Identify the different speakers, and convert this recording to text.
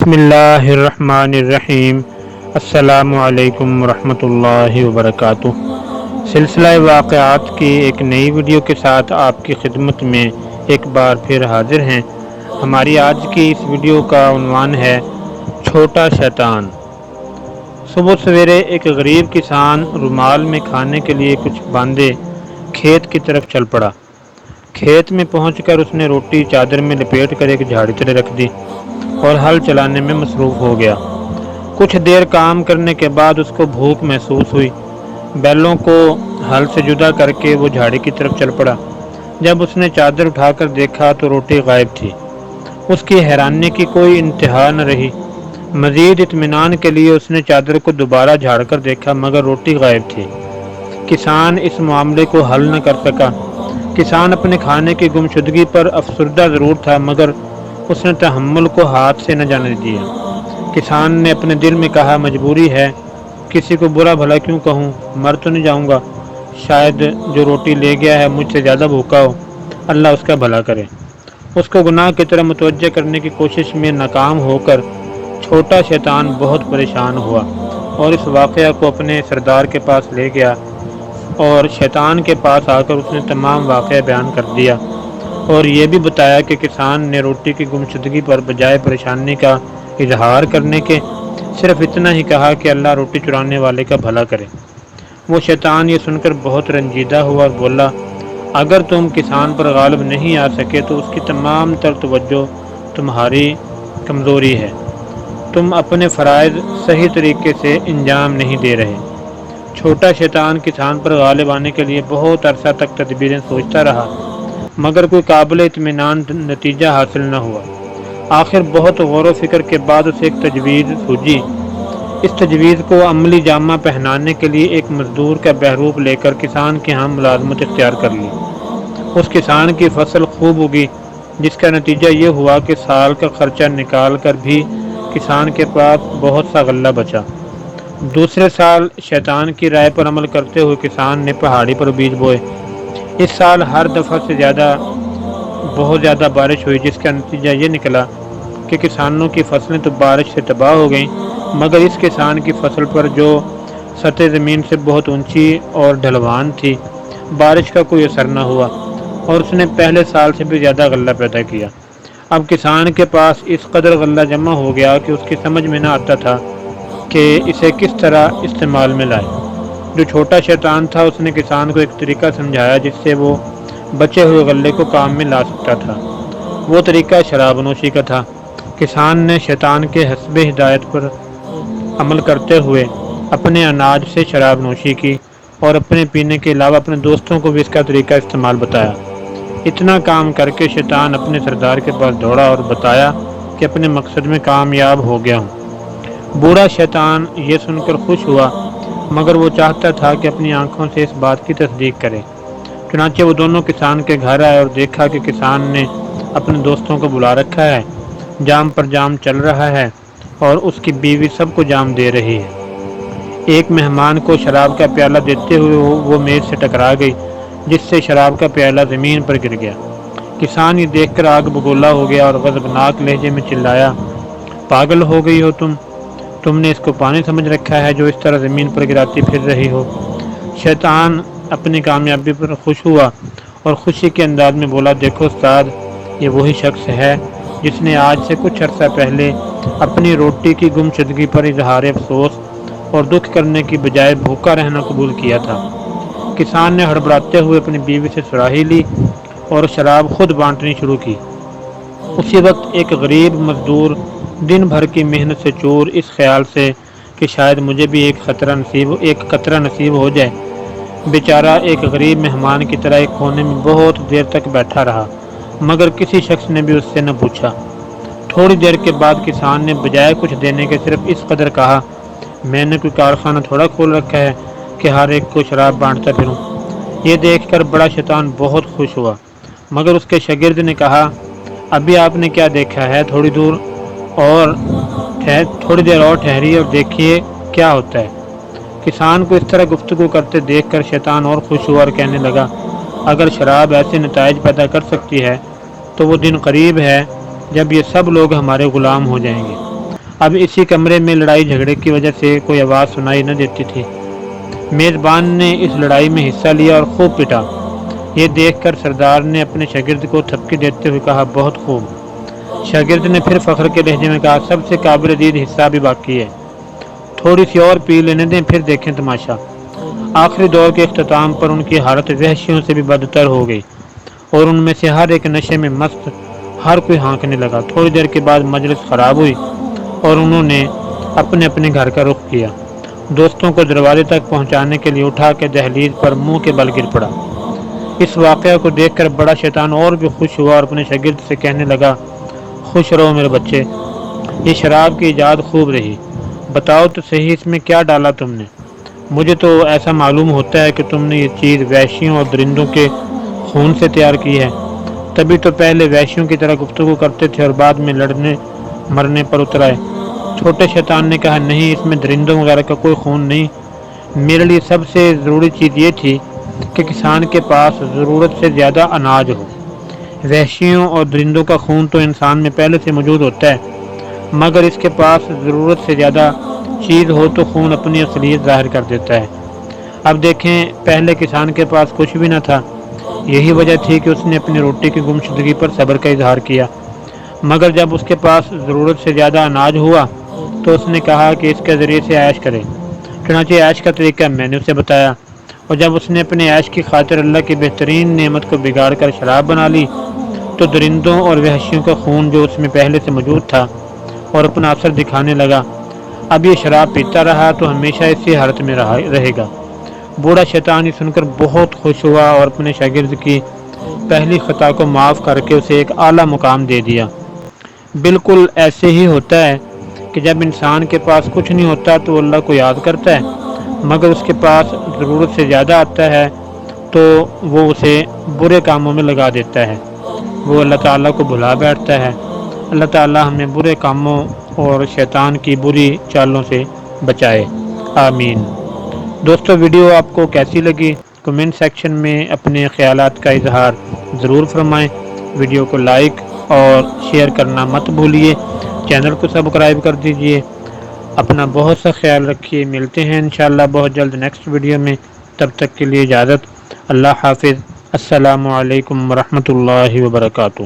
Speaker 1: بسم اللہ الرحمن الرحیم۔ السلام علیکم ورحمۃ اللہ وبرکاتہ۔ سلسلہ واقعات کی ایک نئی ویڈیو کے ساتھ آپ کی خدمت میں ایک بار پھر حاضر ہیں۔ ہماری آج کی اس ویڈیو کا عنوان ہے چھوٹا شیطان۔ صبح سویرے ایک غریب کسان رومال میں کھانے کے لیے کچھ باندھے کھیت کی طرف چل پڑا۔ کھیت میں پہنچ کر اس نے روٹی چادر میں لپیٹ کر ایک جھاڑی تلے رکھ دی اور ہل چلانے میں مصروف ہو گیا۔ کچھ دیر کام کرنے کے بعد اس کو بھوک محسوس ہوئی۔ بیلوں کو ہل سے جدا کر کے وہ جھاڑی کی طرف چل پڑا۔ جب اس نے چادر اٹھا کر دیکھا تو روٹی غائب تھی۔ اس کی حیرانی کی کوئی انتہا نہ رہی۔ مزید اطمینان کے لیے اس نے چادر کو دوبارہ جھاڑ کر دیکھا مگر روٹی غائب تھی۔ کسان اس معاملے کو حل نہ کر سکا۔ کسان اپنے کھانے کی گمشدگی پر افسردہ ضرور تھا مگر اس نے تحمل کو ہاتھ سے نہ جانے دیا۔ کسان نے اپنے دل میں کہا، مجبوری ہے، کسی کو برا بھلا کیوں کہوں، مر تو نہیں جاؤں گا، شاید جو روٹی لے گیا ہے مجھ سے زیادہ بھوکا ہو، اللہ اس کا بھلا کرے۔ اس کو گناہ کی طرف متوجہ کرنے کی کوشش میں ناکام ہو کر چھوٹا شیطان بہت پریشان ہوا اور اس واقعہ کو اپنے سردار کے پاس لے گیا اور شیطان کے پاس آ کر اس نے تمام واقعہ بیان کر دیا اور یہ بھی بتایا کہ کسان نے روٹی کی گمشدگی پر بجائے پریشانی کا اظہار کرنے کے صرف اتنا ہی کہا کہ اللہ روٹی چرانے والے کا بھلا کرے۔ وہ شیطان یہ سن کر بہت رنجیدہ ہوا اور بولا، اگر تم کسان پر غالب نہیں آ سکے تو اس کی تمام تر توجہ تمہاری کمزوری ہے، تم اپنے فرائض صحیح طریقے سے انجام نہیں دے رہے۔ چھوٹا شیطان کسان پر غالب آنے کے لیے بہت عرصہ تک تدبیریں سوچتا رہا مگر کوئی قابل اطمینان نتیجہ حاصل نہ ہوا۔ آخر بہت غور و فکر کے بعد اسے ایک تجویز سوجی۔ اس تجویز کو عملی جامہ پہنانے کے لیے ایک مزدور کا بہروپ لے کر کسان کے ہاں ملازمت اختیار کر لی۔ اس کسان کی فصل خوب اگی جس کا نتیجہ یہ ہوا کہ سال کا خرچہ نکال کر بھی کسان کے پاس بہت سا غلہ بچا۔ دوسرے سال شیطان کی رائے پر عمل کرتے ہوئے کسان نے پہاڑی پر بیج بوئے۔ اس سال ہر دفعہ سے بہت زیادہ بارش ہوئی جس کا نتیجہ یہ نکلا کہ کسانوں کی فصلیں تو بارش سے تباہ ہو گئیں مگر اس کسان کی فصل پر جو سطح زمین سے بہت اونچی اور ڈھلوان تھی بارش کا کوئی اثر نہ ہوا اور اس نے پہلے سال سے بھی زیادہ غلہ پیدا کیا۔ اب کسان کے پاس اس قدر غلہ جمع ہو گیا کہ اس کی سمجھ میں نہ آتا تھا کہ اسے کس طرح استعمال میں لائے۔ جو چھوٹا شیطان تھا اس نے کسان کو ایک طریقہ سمجھایا جس سے وہ بچے ہوئے غلے کو کام میں لا سکتا تھا۔ وہ طریقہ شراب نوشی کا تھا۔ کسان نے شیطان کے حسب ہدایت پر عمل کرتے ہوئے اپنے اناج سے شراب نوشی کی اور اپنے پینے کے علاوہ اپنے دوستوں کو بھی اس کا طریقہ استعمال بتایا۔ اتنا کام کر کے شیطان اپنے سردار کے پاس دوڑا اور بتایا کہ اپنے مقصد میں کامیاب ہو گیا ہوں۔ بوڑھا شیطان یہ سن کر خوش ہوا مگر وہ چاہتا تھا کہ اپنی آنکھوں سے اس بات کی تصدیق کرے۔ چنانچہ وہ دونوں کسان کے گھر آئے اور دیکھا کہ کسان نے اپنے دوستوں کو بلا رکھا ہے، جام پر جام چل رہا ہے اور اس کی بیوی سب کو جام دے رہی ہے۔ ایک مہمان کو شراب کا پیالہ دیتے ہوئے وہ میز سے ٹکرا گئی جس سے شراب کا پیالہ زمین پر گر گیا۔ کسان یہ دیکھ کر آگ بگولا ہو گیا اور غضبناک لہجے میں چلایا، پاگل ہو گئی ہو تم نے اس کو پانی سمجھ رکھا ہے جو اس طرح زمین پر گراتی پھر رہی ہو۔ شیطان اپنی کامیابی پر خوش ہوا اور خوشی کے انداز میں بولا، دیکھو استاد، یہ وہی شخص ہے جس نے آج سے کچھ عرصہ پہلے اپنی روٹی کی گمشدگی پر اظہار افسوس اور دکھ کرنے کی بجائے بھوکا رہنا قبول کیا تھا۔ کسان نے ہڑبڑاتے ہوئے اپنی بیوی سے سراہی لی اور شراب خود بانٹنی شروع کی۔ اسی وقت ایک غریب مزدور دن بھر کی محنت سے چور اس خیال سے کہ شاید مجھے بھی ایک قطرہ نصیب ہو جائے، بیچارہ ایک غریب مہمان کی طرح ایک کونے میں بہت دیر تک بیٹھا رہا مگر کسی شخص نے بھی اس سے نہ پوچھا۔ تھوڑی دیر کے بعد کسان نے بجائے کچھ دینے کے صرف اس قدر کہا، میں نے کوئی کارخانہ تھوڑا کھول رکھا ہے کہ ہر ایک کو شراب بانٹتا پھروں۔ یہ دیکھ کر بڑا شیطان بہت خوش ہوا مگر اس کے شاگرد نے کہا، ابھی آپ نے کیا دیکھا ہے، تھوڑی دیر اور ٹھہریے اور دیکھیے کیا ہوتا ہے۔ کسان کو اس طرح گفتگو کرتے دیکھ کر شیطان اور خوش ہوا اور کہنے لگا، اگر شراب ایسے نتائج پیدا کر سکتی ہے تو وہ دن قریب ہے جب یہ سب لوگ ہمارے غلام ہو جائیں گے۔ اب اسی کمرے میں لڑائی جھگڑے کی وجہ سے کوئی آواز سنائی نہ دیتی تھی۔ میزبان نے اس لڑائی میں حصہ لیا اور خوب پٹا۔ یہ دیکھ کر سردار نے اپنے شاگرد کو تھپکی دیتے ہوئے کہا، بہت خوب۔ شاگرد نے پھر فخر کے لہجے میں کہا، سب سے قابل دید حصہ بھی باقی ہے، تھوڑی سی اور پی لینے دیں پھر دیکھیں تماشا۔ آخری دور کے اختتام پر ان کی حالت وحشیوں سے بھی بدتر ہو گئی اور ان میں سے ہر ایک نشے میں مست، ہر کوئی ہانکنے لگا۔ تھوڑی دیر کے بعد مجلس خراب ہوئی اور انہوں نے اپنے اپنے گھر کا رخ کیا۔ دوستوں کو دروازے تک پہنچانے کے لیے اٹھا کے دہلیز پر منہ کے بل گر پڑا۔ اس واقعہ کو دیکھ کر بڑا شیطان اور بھی خوش ہوا اور اپنے شاگرد سے کہنے لگا، خوش رہو میرے بچے، یہ شراب کی ایجاد خوب رہی، بتاؤ تو صحیح اس میں کیا ڈالا تم نے؟ مجھے تو ایسا معلوم ہوتا ہے کہ تم نے یہ چیز وحشیوں اور درندوں کے خون سے تیار کی ہے، تبھی تو پہلے وحشیوں کی طرح گفتگو کرتے تھے اور بعد میں لڑنے مرنے پر اتر آئے۔ چھوٹے شیطان نے کہا، نہیں، اس میں درندوں وغیرہ کا کوئی خون نہیں، میرے لیے سب سے ضروری چیز یہ تھی کہ کسان کے پاس ضرورت سے زیادہ اناج ہو۔ وحشیوں اور درندوں کا خون تو انسان میں پہلے سے موجود ہوتا ہے، مگر اس کے پاس ضرورت سے زیادہ چیز ہو تو خون اپنی اصلیت ظاہر کر دیتا ہے۔ اب دیکھیں، پہلے کسان کے پاس کچھ بھی نہ تھا، یہی وجہ تھی کہ اس نے اپنی روٹی کی گمشدگی پر صبر کا اظہار کیا، مگر جب اس کے پاس ضرورت سے زیادہ اناج ہوا تو اس نے کہا کہ اس کے ذریعے سے عیش کرے۔ چنانچہ عیش کا طریقہ میں نے اسے بتایا، اور جب اس نے اپنے عیش کی خاطر اللہ کی بہترین نعمت کو بگاڑ کر شراب بنا لی تو درندوں اور وحشیوں کا خون جو اس میں پہلے سے موجود تھا اور اپنا اثر دکھانے لگا، اب یہ شراب پیتا رہا تو ہمیشہ اسی حالت میں رہے گا۔ بوڑھا شیطان یہ سن کر بہت خوش ہوا اور اپنے شاگرد کی پہلی خطا کو معاف کر کے اسے ایک اعلیٰ مقام دے دیا۔ بالکل ایسے ہی ہوتا ہے کہ جب انسان کے پاس کچھ نہیں ہوتا تو اللہ کو یاد کرتا ہے، مگر اس کے پاس ضرورت سے زیادہ آتا ہے تو وہ اسے برے کاموں میں لگا دیتا ہے، وہ اللہ تعالیٰ کو بھلا بیٹھتا ہے۔ اللہ تعالیٰ ہمیں برے کاموں اور شیطان کی بری چالوں سے بچائے، آمین۔ دوستو، ویڈیو آپ کو کیسی لگی؟ کمنٹ سیکشن میں اپنے خیالات کا اظہار ضرور فرمائیں۔ ویڈیو کو لائک اور شیئر کرنا مت بھولیے، چینل کو سبسکرائب کر دیجئے۔ اپنا بہت سا خیال رکھیے، ملتے ہیں انشاءاللہ بہت جلد نیکسٹ ویڈیو میں، تب تک کے لیے اجازت، اللہ حافظ، السلام علیکم ورحمۃ اللہ وبرکاتہ۔